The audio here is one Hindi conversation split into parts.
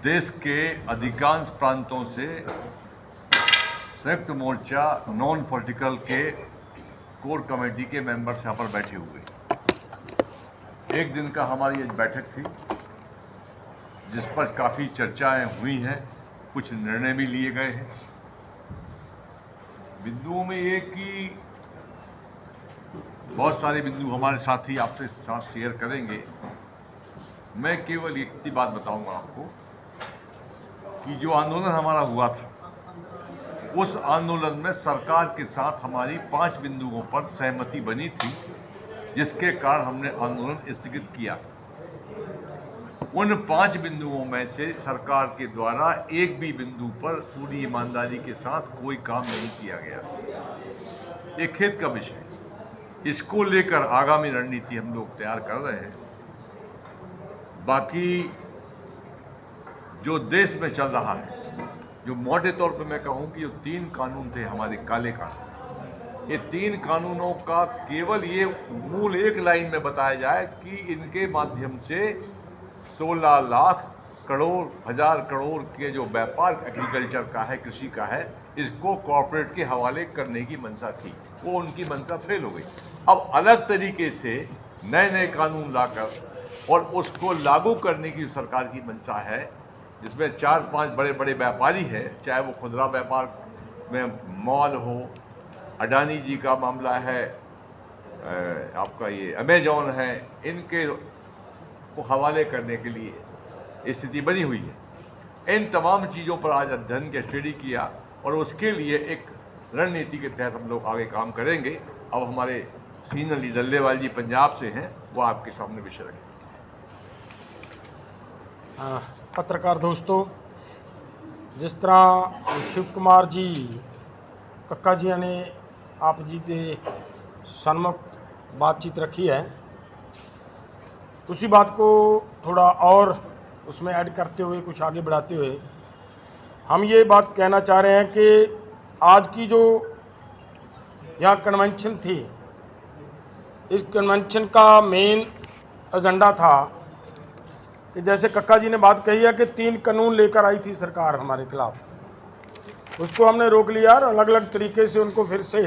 देश के अधिकांश प्रांतों से संयुक्त मोर्चा नॉन पॉलिटिकल के कोर कमेटी के मेंबर्स यहाँ पर बैठे हुए। एक दिन का हमारी एक बैठक थी जिस पर काफ़ी चर्चाएं हुई हैं, कुछ निर्णय भी लिए गए हैं। बिंदुओं में ये कि बहुत सारे बिंदु हमारे साथी आपसे साथ शेयर करेंगे। मैं केवल एक ही बात बताऊंगा आपको कि जो आंदोलन हमारा हुआ था उस आंदोलन में सरकार के साथ हमारी 5 बिंदुओं पर सहमति बनी थी, जिसके कारण हमने आंदोलन स्थगित किया। उन 5 बिंदुओं में से सरकार के द्वारा एक भी बिंदु पर पूरी ईमानदारी के साथ कोई काम नहीं किया गया। एक खेद का विषय, इसको लेकर आगामी रणनीति हम लोग तैयार कर रहे हैं। बाकी जो देश में चल रहा है, जो मोटे तौर पे मैं कहूँ कि जो 3 कानून थे हमारे काले कानून, ये 3 कानूनों का केवल ये मूल एक लाइन में बताया जाए कि इनके माध्यम से 16 लाख करोड़ हजार करोड़ के जो व्यापार एग्रीकल्चर का है, कृषि का है, इसको कॉर्पोरेट के हवाले करने की मंशा थी। वो उनकी मंशा फेल हो गई। अब अलग तरीके से नए नए कानून लाकर और उसको लागू करने की सरकार की मंशा है, जिसमें 4-5 बड़े बड़े व्यापारी हैं, चाहे वो खुदरा व्यापार में मॉल हो, अडानी जी का मामला है, आपका ये अमेजॉन है, इनके को हवाले करने के लिए स्थिति बनी हुई है। इन तमाम चीज़ों पर आज अध्ययन के स्टडी किया और उसके लिए एक रणनीति के तहत हम लोग आगे काम करेंगे। अब हमारे सीनियर लीडर डल्लेवाल जी पंजाब से हैं, वो आपके सामने विषय रखेंगे। पत्रकार दोस्तों, जिस तरह शिव कुमार जी कक्का जी ने आप जी के सन्मुख बातचीत रखी है, उसी बात को थोड़ा और उसमें ऐड करते हुए, कुछ आगे बढ़ाते हुए हम ये बात कहना चाह रहे हैं कि आज की जो यहाँ कन्वेंशन थी, इस कन्वेंशन का मेन एजेंडा था कि जैसे कक्का जी ने बात कही है कि 3 कानून लेकर आई थी सरकार हमारे खिलाफ, उसको हमने रोक लिया और अलग अलग तरीके से उनको फिर से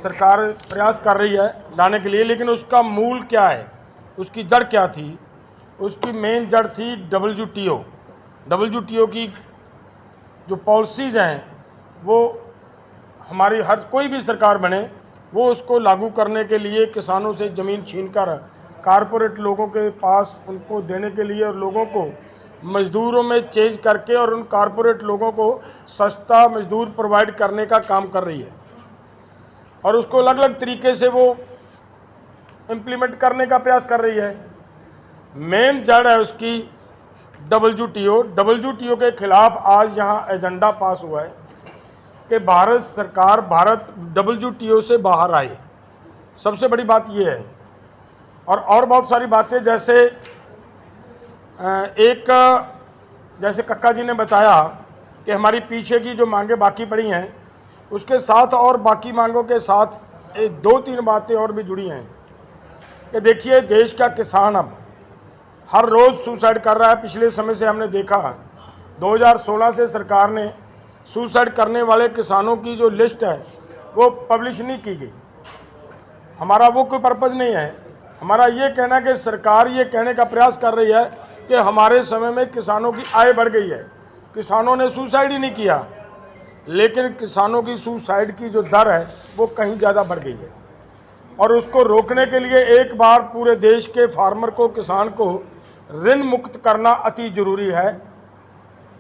सरकार प्रयास कर रही है लाने के लिए। लेकिन उसका मूल क्या है, उसकी जड़ क्या थी? उसकी मेन जड़ थी WTO की जो पॉलिसीज़ हैं, वो हमारी हर कोई भी सरकार बने वो उसको लागू करने के लिए किसानों से ज़मीन छीनकर कारपोरेट लोगों के पास उनको देने के लिए और लोगों को मज़दूरों में चेंज करके और उन कारपोरेट लोगों को सस्ता मज़दूर प्रोवाइड करने का काम कर रही है और उसको अलग अलग तरीके से वो इम्प्लीमेंट करने का प्रयास कर रही है। मेन जड़ है उसकी WTO के खिलाफ आज यहाँ एजेंडा पास हुआ है कि भारत सरकार WTO से बाहर आए। सबसे बड़ी बात ये है और बहुत सारी बातें, जैसे कक्का जी ने बताया कि हमारी पीछे की जो मांगे बाकी पड़ी हैं, उसके साथ और बाकी मांगों के साथ 2-3 बातें और भी जुड़ी हैं कि देखिए, देश का किसान अब हर रोज़ सुसाइड कर रहा है। पिछले समय से हमने देखा 2016 से सरकार ने सुसाइड करने वाले किसानों की जो लिस्ट है वो पब्लिश नहीं की गई। हमारा वो कोई पर्पज़ नहीं है। हमारा ये कहना है कि सरकार ये कहने का प्रयास कर रही है कि हमारे समय में किसानों की आय बढ़ गई है, किसानों ने सुसाइड ही नहीं किया, लेकिन किसानों की सुसाइड की जो दर है वो कहीं ज़्यादा बढ़ गई है। और उसको रोकने के लिए एक बार पूरे देश के फार्मर को, किसान को ऋण मुक्त करना अति ज़रूरी है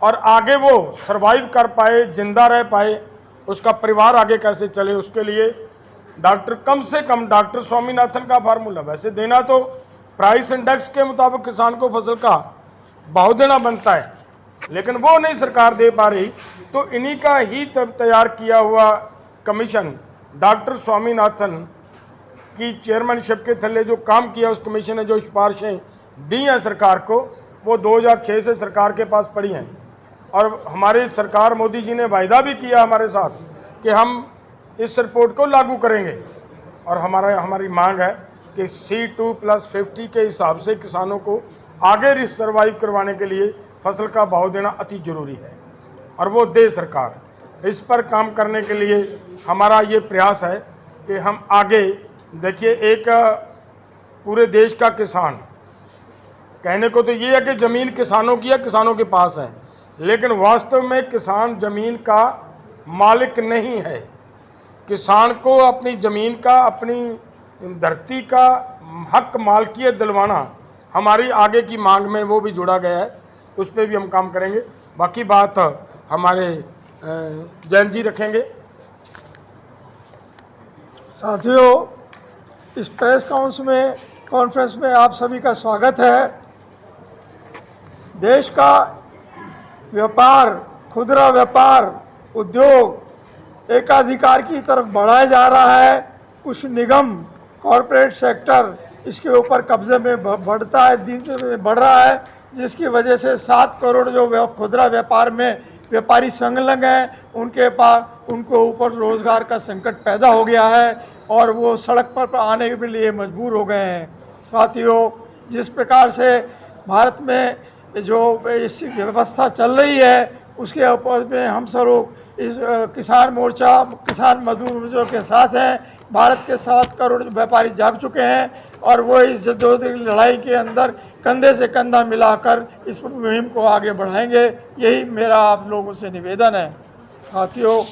और आगे वो सर्वाइव कर पाए, जिंदा रह पाए, उसका परिवार आगे कैसे चले, उसके लिए कम से कम डॉक्टर स्वामीनाथन का फार्मूला वैसे देना तो प्राइस इंडेक्स के मुताबिक किसान को फसल का भाव देना बनता है, लेकिन वो नहीं सरकार दे पा रही। तो इन्हीं का ही तैयार किया हुआ कमीशन, डॉक्टर स्वामीनाथन की चेयरमैनशिप के थल्ले जो काम किया, उस कमीशन ने जो सिफारिशें दी हैं सरकार को, वो 2006 से सरकार के पास पड़ी हैं। और हमारी सरकार, मोदी जी ने वायदा भी किया हमारे साथ कि हम इस रिपोर्ट को लागू करेंगे और हमारी मांग है कि C2+50 के हिसाब से किसानों को आगे सर्वाइव करवाने के लिए फसल का भाव देना अति जरूरी है और वो दे सरकार। इस पर काम करने के लिए हमारा ये प्रयास है कि हम आगे देखिए, एक पूरे देश का किसान, कहने को तो ये है कि ज़मीन किसानों की है, किसानों के पास है, लेकिन वास्तव में किसान ज़मीन का मालिक नहीं है। किसान को अपनी ज़मीन का, अपनी धरती का हक मालकियत दिलवाना हमारी आगे की मांग में वो भी जुड़ा गया है, उस पर भी हम काम करेंगे। बाकी बात हमारे जैन जी रखेंगे। साथियों, इस प्रेस कॉन्फ्रेंस में आप सभी का स्वागत है। देश का व्यापार, खुदरा व्यापार, उद्योग एकाधिकार की तरफ बढ़ाया जा रहा है। कुछ निगम, कॉरपोरेट सेक्टर इसके ऊपर कब्जे में बढ़ता है, दिन दिन बढ़ रहा है, जिसकी वजह से 7 करोड़ जो खुदरा व्यापार में व्यापारी संलग्न हैं उनको ऊपर रोज़गार का संकट पैदा हो गया है और वो सड़क पर आने के लिए मजबूर हो गए हैं। साथियों, जिस प्रकार से भारत में जो इस व्यवस्था चल रही है उसके ऊपर में हम सब लोग इस किसान मोर्चा, किसान मजदूर मोर्चा के साथ हैं। भारत के 7 करोड़ व्यापारी जाग चुके हैं और वो इस जद्दोजहद लड़ाई के अंदर कंधे से कंधा मिलाकर इस मुहिम को आगे बढ़ाएंगे। यही मेरा आप लोगों से निवेदन है। साथियों,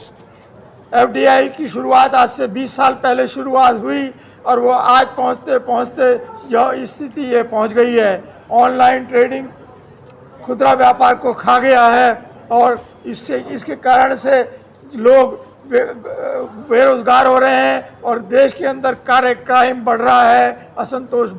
FDI की शुरुआत आज से 20 साल पहले शुरुआत हुई और वो आज पहुँचते पहुँचते जो स्थिति ये पहुँच गई है, ऑनलाइन ट्रेडिंग खुदरा व्यापार को खा गया है और इसके कारण से लोग बेरोजगार हो रहे हैं और देश के अंदर क्राइम बढ़ रहा है, असंतोष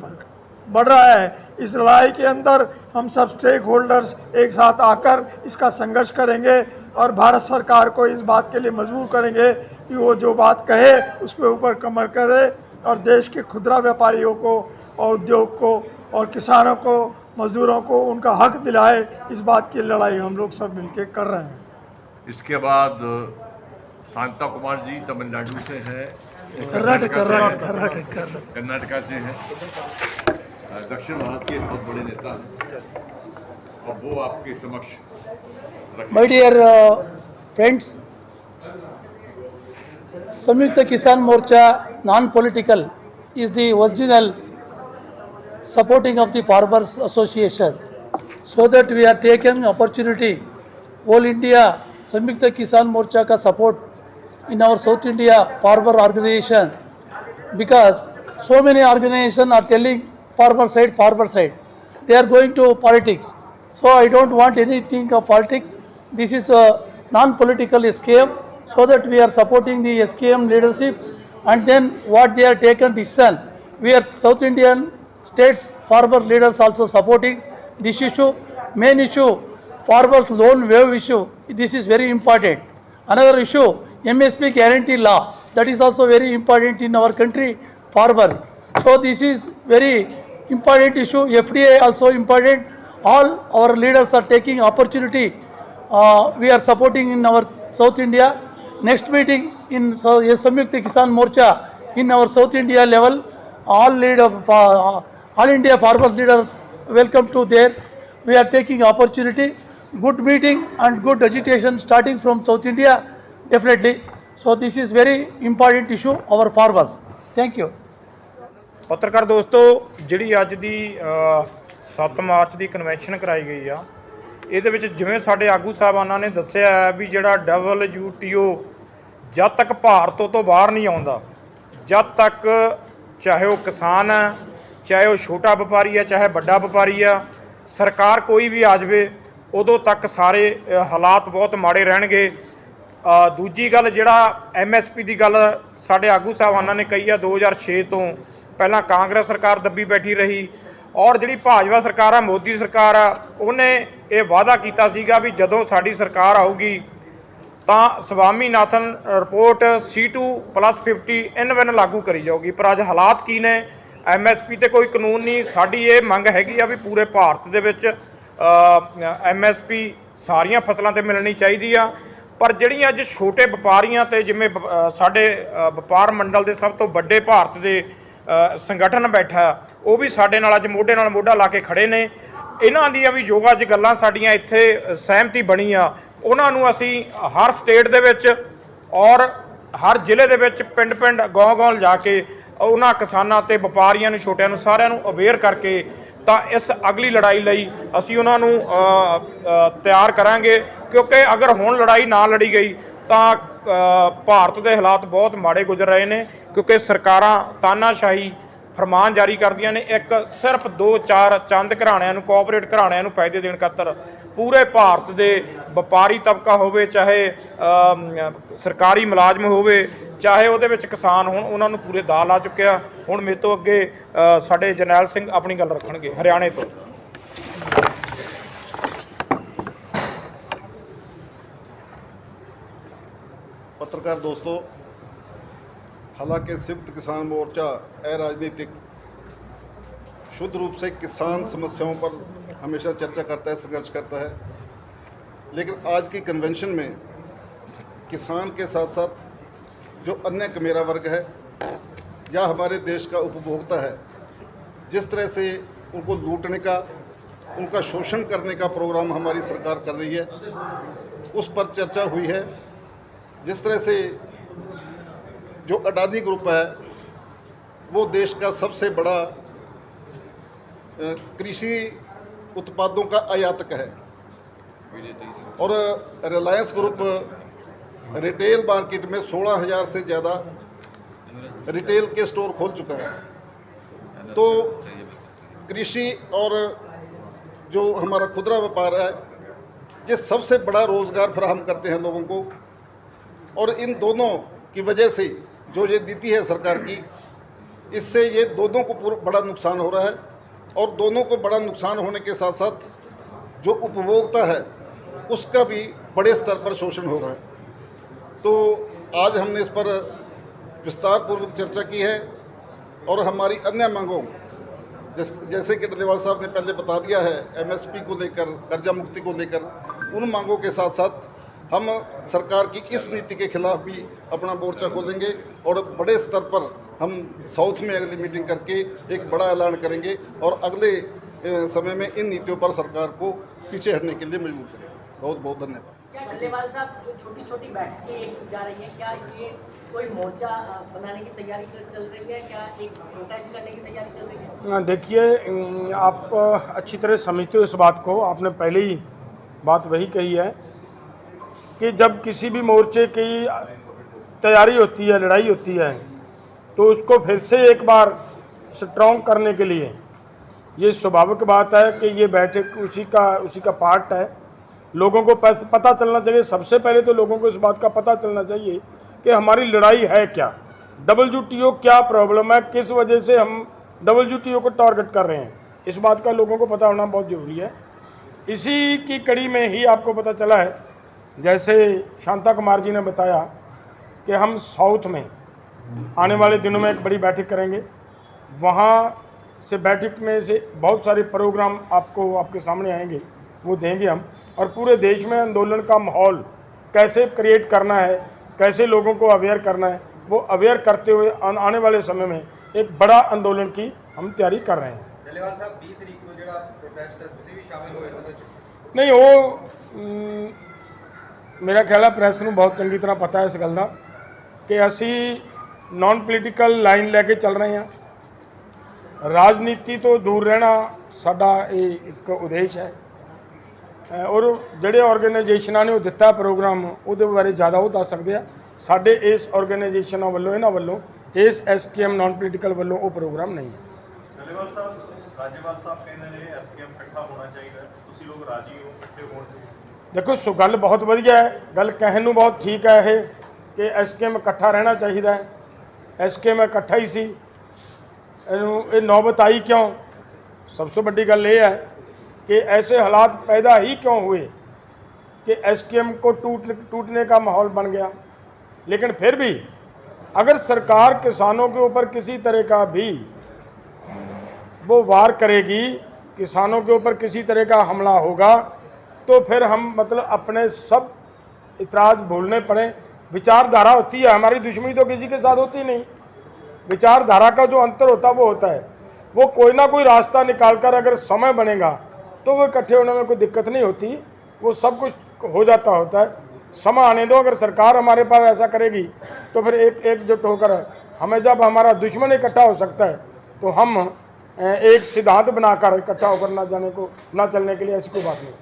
बढ़ रहा है। इस लड़ाई के अंदर हम सब स्टेक होल्डर्स एक साथ आकर इसका संघर्ष करेंगे और भारत सरकार को इस बात के लिए मजबूर करेंगे कि वो जो बात कहे उस पर ऊपर कमर करे और देश के खुदरा व्यापारियों को और उद्योग को और किसानों को, मजदूरों को उनका हक दिलाए। इस बात की लड़ाई हम लोग सब मिलकर कर रहे हैं। इसके बाद शांता कुमार जी तमिलनाडु से हैं, कर्नाटका से हैं, दक्षिण भारत के बहुत बड़े नेता हैं और वो आपके समक्ष। My dear friends, Samyukta Kisan Morcha non-political is the original supporting of the Farmers Association, so that we are taking opportunity all India Samyukta Kisan Morcha ka support in our South India farmer organization, because so many organizations are telling farmer side, they are going to politics. So I don't want anything of politics. This is a non-political SKM, so that we are supporting the SKM leadership, and then what they are taken decision, we are South Indian states farmer leaders also supporting this issue. Main issue, farmers loan waive issue, this is very important. Another issue, MSP guarantee law, that is also very important in our country, farmers. So this is very important issue. FDI also important. All our leaders are taking opportunity. We are supporting in our South India. Next meeting in Samyukta Kisan Morcha in our South India level, all India farmers leaders welcome to there. We are taking opportunity. Good meeting and good agitation starting from South India, definitely. So this is very important issue, our farmers. Thank you. ਪੱਤਰਕਾਰ ਦੋਸਤੋ, ਜਿਹੜੀ ਅੱਜ ਦੀ 7 ਮਾਰਚ ਦੀ ਕਨਵੈਨਸ਼ਨ ਕਰਾਈ ਗਈ ਆ, ਇਹਦੇ ਵਿੱਚ ਜਿਵੇਂ ਸਾਡੇ ਆਗੂ ਸਾਹਿਬਾਨਾਂ ਨੇ ਦੱਸਿਆ ਵੀ ਜਿਹੜਾ WTO ਜਦ ਤੱਕ ਭਾਰਤ ਤੋਂ ਬਾਹਰ ਨਹੀਂ ਆਉਂਦਾ, ਜਦ ਤੱਕ ਚਾਹੇ ਉਹ ਕਿਸਾਨ ਹੈ, ਚਾਹੇ ਉਹ ਛੋਟਾ ਵਪਾਰੀ ਹੈ, ਚਾਹੇ ਵੱਡਾ ਵਪਾਰੀ ਆ, ਸਰਕਾਰ ਕੋਈ ਵੀ ਆ ਜਾਵੇ, ਉਦੋਂ ਤੱਕ ਸਾਰੇ ਹਾਲਾਤ ਬਹੁਤ ਮਾੜੇ ਰਹਿਣਗੇ। ਦੂਜੀ ਗੱਲ, ਜਿਹੜਾ MSP ਦੀ ਗੱਲ ਸਾਡੇ ਆਗੂ ਸਾਹਿਬਾਨਾਂ ਨੇ ਕਹੀ ਆ, 2006 ਤੋਂ ਪਹਿਲਾਂ ਕਾਂਗਰਸ ਸਰਕਾਰ ਦੱਬੀ ਬੈਠੀ ਰਹੀ ਔਰ ਜਿਹੜੀ ਭਾਜਪਾ ਸਰਕਾਰ ਆ, ਮੋਦੀ ਸਰਕਾਰ ਆ, ਉਹਨੇ ਇਹ ਵਾਅਦਾ ਕੀਤਾ ਸੀਗਾ ਵੀ ਜਦੋਂ ਸਾਡੀ ਸਰਕਾਰ ਆਊਗੀ ਤਾਂ ਸਵਾਮੀਨਾਥਨ ਰਿਪੋਰਟ C2+50 ਇਨ ਲਾਗੂ ਕਰੀ ਜਾਊਗੀ। ਪਰ ਅੱਜ ਹਾਲਾਤ ਕੀ ਨੇ? MSP ਤੇ ਕੋਈ ਕਾਨੂੰਨ ਨਹੀਂ। ਸਾਡੀ ਇਹ ਮੰਗ ਹੈਗੀ ਆ ਵੀ ਪੂਰੇ ਭਾਰਤ ਦੇ ਵਿੱਚ MSP ਸਾਰੀਆਂ ਫਸਲਾਂ ਤੇ ਮਿਲਣੀ ਚਾਹੀਦੀ ਆ। ਪਰ ਜਿਹੜੀਆਂ ਅੱਜ ਛੋਟੇ ਵਪਾਰੀਆਂ ਤੇ ਜਿਵੇਂ ਸਾਡੇ ਵਪਾਰ ਮੰਡਲ ਦੇ ਸਭ ਤੋਂ ਵੱਡੇ ਭਾਰਤ ਦੇ ਸੰਗਠਨ ਬੈਠਾ, ਉਹ ਵੀ ਸਾਡੇ ਨਾਲ ਅੱਜ ਮੋਢੇ ਨਾਲ ਮੋਢਾ ਲਾ ਕੇ ਖੜੇ ਨੇ ਇਹਨਾਂ ਦੀਆਂ ਵੀ ਜੋ ਅੱਜ ਗੱਲਾਂ ਸਾਡੀਆਂ ਇੱਥੇ ਸਹਿਮਤੀ ਬਣੀ ਆ, ਉਹਨਾਂ ਨੂੰ ਅਸੀਂ ਹਰ ਸਟੇਟ ਦੇ ਵਿੱਚ ਔਰ ਹਰ ਜ਼ਿਲ੍ਹੇ ਦੇ ਵਿੱਚ ਪਿੰਡ-ਪਿੰਡ ਗਾਂਵ-ਗਾਂਵ ਲਿਜਾ ਕੇ ਉਹਨਾਂ ਕਿਸਾਨਾਂ ਤੇ ਵਪਾਰੀਆਂ ਨੂੰ, ਛੋਟਿਆਂ ਨੂੰ, ਸਾਰਿਆਂ ਨੂੰ ਅਵੇਅਰ ਕਰਕੇ ਤਾਂ ਇਸ ਅਗਲੀ ਲੜਾਈ ਲਈ ਅਸੀਂ ਉਹਨਾਂ ਨੂੰ ਤਿਆਰ ਕਰਾਂਗੇ। ਕਿਉਂਕਿ ਅਗਰ ਹੁਣ ਲੜਾਈ ਨਾ ਲੜੀ ਗਈ ਤਾਂ ਭਾਰਤ ਦੇ ਹਾਲਾਤ ਬਹੁਤ ਮਾੜੇ ਗੁਜ਼ਰ ਰਹੇ ਨੇ, ਕਿਉਂਕਿ ਸਰਕਾਰਾਂ ਤਾਨਾਸ਼ਾਹੀ ਫਰਮਾਨ ਜਾਰੀ ਕਰਦੀਆਂ ਨੇ। ਇੱਕ ਸਿਰਫ 2-4 ਚੰਦ ਘਰਾਣਿਆਂ ਨੂੰ, ਕੋਆਪਰੇਟ ਘਰਾਣਿਆਂ ਨੂੰ ਫਾਇਦੇ ਦੇਣ ਖਾਤਰ ਪੂਰੇ ਭਾਰਤ ਦੇ ਵਪਾਰੀ ਤਬਕਾ ਹੋਵੇ, ਚਾਹੇ ਸਰਕਾਰੀ ਮੁਲਾਜ਼ਮ ਹੋਵੇ, ਚਾਹੇ ਉਹਦੇ ਵਿੱਚ ਕਿਸਾਨ ਹੋਣ, ਉਹਨਾਂ ਨੂੰ ਪੂਰੇ ਦਾਅ ਲਾ ਚੁੱਕਿਆ। ਹੁਣ ਮੇਰੇ ਤੋਂ ਅੱਗੇ ਸਾਡੇ ਜਰਨੈਲ ਸਿੰਘ ਆਪਣੀ ਗੱਲ ਰੱਖਣਗੇ ਹਰਿਆਣੇ ਤੋਂ। पत्रकार दोस्तों, हालांकि संयुक्त किसान मोर्चा अराजनीतिक शुद्ध रूप से किसान समस्याओं पर हमेशा चर्चा करता है, संघर्ष करता है, लेकिन आज की कन्वेंशन में किसान के साथ साथ जो अन्य कमेरा वर्ग है या हमारे देश का उपभोक्ता है, जिस तरह से उनको लूटने का, उनका शोषण करने का प्रोग्राम हमारी सरकार कर रही है, उस पर चर्चा हुई है। जिस तरह से जो अडानी ग्रुप है वो देश का सबसे बड़ा कृषि उत्पादों का आयातक है, और रिलायंस ग्रुप रिटेल मार्केट में 16,000 से ज़्यादा रिटेल के स्टोर खोल चुका है। तो कृषि और जो हमारा खुदरा व्यापार है, ये सबसे बड़ा रोज़गार फराहम करते हैं लोगों को, और इन दोनों की वजह से जो ये नीति है सरकार की, इससे ये दोनों को बड़ा नुकसान हो रहा है, और दोनों को बड़ा नुकसान होने के साथ साथ जो उपभोक्ता है उसका भी बड़े स्तर पर शोषण हो रहा है। तो आज हमने इस पर विस्तार पूर्वक चर्चा की है, और हमारी अन्य मांगों जैसे कि डलेवाल साहब ने पहले बता दिया है, एमएसपी को लेकर, कर्जा मुक्ति को लेकर, उन मांगों के साथ साथ हम सरकार की इस नीति के खिलाफ भी अपना मोर्चा खोलेंगे, और बड़े स्तर पर हम साउथ में अगली मीटिंग करके एक बड़ा ऐलान करेंगे, और अगले समय में इन नीतियों पर सरकार को पीछे हटने के लिए मजबूर करेंगे। बहुत बहुत धन्यवाद। क्या डल्लेवाल साहब, जो छोटी छोटी बैठकें जा रही हैं, क्या ये कोई मोर्चा बनाने की तैयारी चल रही है? क्या एक प्रोटेस्ट करने की तैयारी चल रही है? देखिए, आप अच्छी तरह समझते हो इस बात को। आपने पहले ही बात वही कही है कि जब किसी भी मोर्चे की तैयारी होती है, लड़ाई होती है, तो उसको फिर से एक बार स्ट्रॉन्ग करने के लिए ये स्वाभाविक बात है कि ये बैठक उसी का पार्ट है। लोगों को पता चलना चाहिए, सबसे पहले तो लोगों को इस बात का पता चलना चाहिए कि हमारी लड़ाई है क्या, WTO क्या प्रॉब्लम है, किस वजह से हम WTO को टारगेट कर रहे हैं, इस बात का लोगों को पता होना बहुत ज़रूरी है। इसी की कड़ी में ही आपको पता चला है, जैसे शांता कुमार जी ने बताया कि हम साउथ में आने वाले दिनों में एक बड़ी बैठक करेंगे। वहाँ से बैठक में से बहुत सारे प्रोग्राम आपको आपके सामने आएंगे, वो देंगे हम, और पूरे देश में आंदोलन का माहौल कैसे क्रिएट करना है, कैसे लोगों को अवेयर करना है, वो अवेयर करते हुए आने वाले समय में एक बड़ा आंदोलन की हम तैयारी कर रहे हैं। डल्लेवाल साहब, 20 तारीख को जो प्रोटेस्ट है ਤੁਸੀਂ भी शामिल ਹੋਏ? नहीं, वो मेरा ख्याल है ਪ੍ਰੈਸ ਨੂੰ ਬਹੁਤ ਚੰਗੀ ਤਰ੍ਹਾਂ ਪਤਾ ਹੈ ਇਸ ਗੱਲ ਦਾ ਕਿ ਅਸੀਂ ਨੌਨ ਪੋਲੀਟੀਕਲ ਲਾਈਨ ਲੈ ਕੇ ਚੱਲ ਰਹੇ ਹਾਂ। ਰਾਜਨੀਤੀ ਤੋਂ ਦੂਰ ਰਹਿਣਾ ਸਾਡਾ ਇਹ ਇੱਕ ਉਦੇਸ਼ ਹੈ, ਔਰ ਜਿਹੜੇ ਆਰਗੇਨਾਈਜੇਸ਼ਨਾਂ ਨੇ ਉਹ ਦਿੱਤਾ ਪ੍ਰੋਗਰਾਮ, ਉਹਦੇ ਬਾਰੇ ਜ਼ਿਆਦਾ ਉਹ ਦੱਸ ਸਕਦੇ ਆ। ਸਾਡੇ ਇਸ ਆਰਗੇਨਾਈਜੇਸ਼ਨਾਂ ਵੱਲੋਂ, ਇਹਨਾਂ ਵੱਲੋਂ, ਇਸ SKM ਨੌਨ ਪੋਲੀਟੀਕਲ ਵੱਲੋਂ ਉਹ ਪ੍ਰੋਗਰਾਮ ਨਹੀਂ ਹੈ। ਡੱਲੇਵਾਲ ਸਾਹਿਬ, ਰਾਜੇਵਾਲ ਸਾਹਿਬ ਕਹਿੰਦੇ ਨੇ SKM ਇਕੱਠਾ ਹੋਣਾ ਚਾਹੀਦਾ, ਤੁਸੀਂ ਲੋਕ ਰਾਜੀ ਹੋ ਇਕੱਠੇ ਹੋਣ ਤੇ? देखो, सो गल बहुत वधिया है, गल कहन नूं बहुत ठीक है ये कि SKM इकट्ठा रहना चाहिए है। SKM इकट्ठा ही सी, ये नौबत आई क्यों? सबसे बड़ी गल ये है कि ऐसे हालात पैदा ही क्यों हुए कि SKM को टूटने का माहौल बन गया। लेकिन फिर भी अगर सरकार किसानों के ऊपर किसी तरह का भी वो वार करेगी, किसानों के ऊपर किसी तरह का हमला होगा, तो फिर हम मतलब अपने सब इतराज़ भूलने पड़े। विचारधारा होती है, हमारी दुश्मनी तो किसी के साथ होती नहीं। विचारधारा का जो अंतर होता है वो होता है, वो कोई ना कोई रास्ता निकाल कर अगर समय बनेगा तो वो इकट्ठे होने में कोई दिक्कत नहीं होती, वो सब कुछ हो जाता होता है। समय आने दो, अगर सरकार हमारे पास ऐसा करेगी तो फिर एकजुट होकर हमें, जब हमारा दुश्मन इकट्ठा हो सकता है तो हम एक सिद्धांत बनाकर इकट्ठा होकर ना चलने के लिए ऐसी कोई बात नहीं।